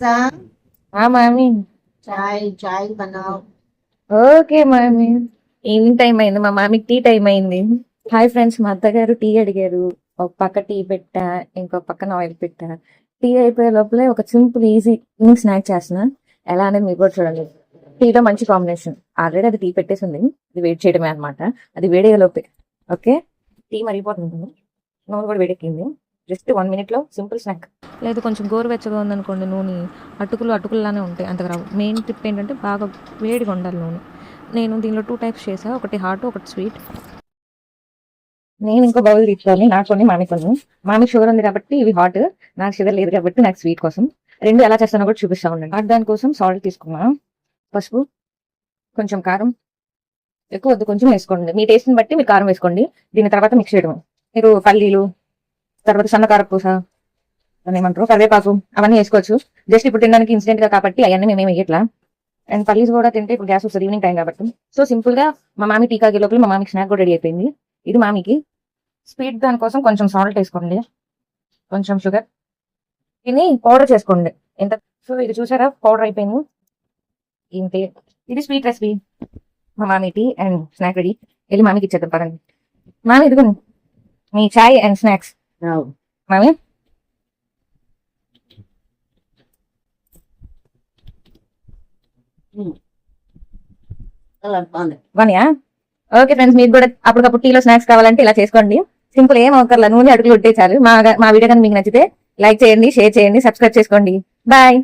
सांग हाँ मामी चाय चाय बनाओ। ఓకే మామీ ఈవినింగ్ టైం అయింది మా మామీకి టీ టైం అయింది. హాయ్ ఫ్రెండ్స్, మా అత్తగారు టీ అడిగారు. ఒక పక్క టీ పెట్టా, ఇంకో పక్కన ఆయిల్ పెట్టా. టీ అయిపోయే లోపలే ఒక సింపుల్ ఈజీ ఈవినింగ్ స్నాక్ చేస్తున్నా. ఎలా అనేది మీరు కూడా చూడండి. టీలో మంచి కాంబినేషన్. ఆల్రెడీ అది టీ పెట్టేసింది, అది వేడి చేయడమే అనమాట. అది వేడయ్యే లోపే ఓకే టీ మరిగిపోతుంది, నూనె కూడా వేడెక్కింది. జస్ట్ 1 minute లో సింపుల్ స్నాక్. లేదు కొంచెం గోరువెచ్చగా ఉందనుకోండి నూనె, అటుకుల్లానే ఉంటాయి, అంతగా రావు. మెయిన్ టిప్ ఏంటంటే బాగా వేడిగా ఉండాలి నూనె. నేను దీనిలో 2 టైప్స్ చేసా, ఒకటి హాట్ ఒకటి స్వీట్. నేను ఇంకో బౌల్ తీసుకోవాలి, నాకు కొన్ని మామి కొన్ని. మామి షుగర్ ఉంది కాబట్టి ఇవి హాట్, నాకు షుగర్ లేదు కాబట్టి నాకు స్వీట్ కోసం. రెండు ఎలా చేస్తానో కూడా చూపిస్తా ఉండండి. హాట్ దానికోసం సాల్ట్ తీసుకున్నా, పసుపు, కొంచెం కారం. ఎక్కువ వద్దు, కొంచెం వేసుకోండి. మీ టేస్ట్ని బట్టి మీరు కారం వేసుకోండి. దీని తర్వాత మిక్స్ చేయడం. మీరు పల్లీలు, తర్వాత సన్నకారపూస, దాన్ని ఏమంటారు, కరివేపాకు, అవన్నీ వేసుకోవచ్చు. జస్ట్ ఇప్పుడు తినడానికి ఇన్స్టెంట్ గా కాబట్టి అవన్నీ మేమేమి వేయట్లా. అండ్ పల్లీస్ కూడా తింటే ఇప్పుడు గ్యాస్ వస్తుంది ఈవినింగ్ టైం కాబట్టి. సో సింపుల్ గా మా మామి టీ కాగే లోపల మా మామికి స్నాక్ కూడా రెడీ అయిపోయింది. ఇది మామికి స్వీట్. దానికోసం కొంచెం సాల్ట్ వేసుకోండి, కొంచెం షుగర్, ఇది పౌడర్ చేసుకోండి ఎంత. సో ఇది చూసారా, పౌడర్ అయిపోయింది. ఇంతే, ఇది స్వీట్ రెసిపీ. మా మామి టీ అండ్ స్నాక్ రెడీ. వెళ్ళి మామికి ఇచ్చేద్దాం పదండి. మామి ఇదిగో మీ చాయ్ అండ్ స్నాక్స్. आओ మామి चलो बंद। వన్యా. ఓకే ఫ్రెండ్స్, మీకు కూడా అప్పటికప్పుడు టీలో స్నాక్స్ కావాలంటే ఇలా చేసుకోండి. సింపుల్, ఏం అవకర్లా, నూనె అడుగులు కొట్టే చాలు. మా వీడియో కానీ మీకు నచ్చితే లైక్ చేయండి, షేర్ చేయండి, సబ్స్క్రైబ్ చేసుకోండి. బాయ్.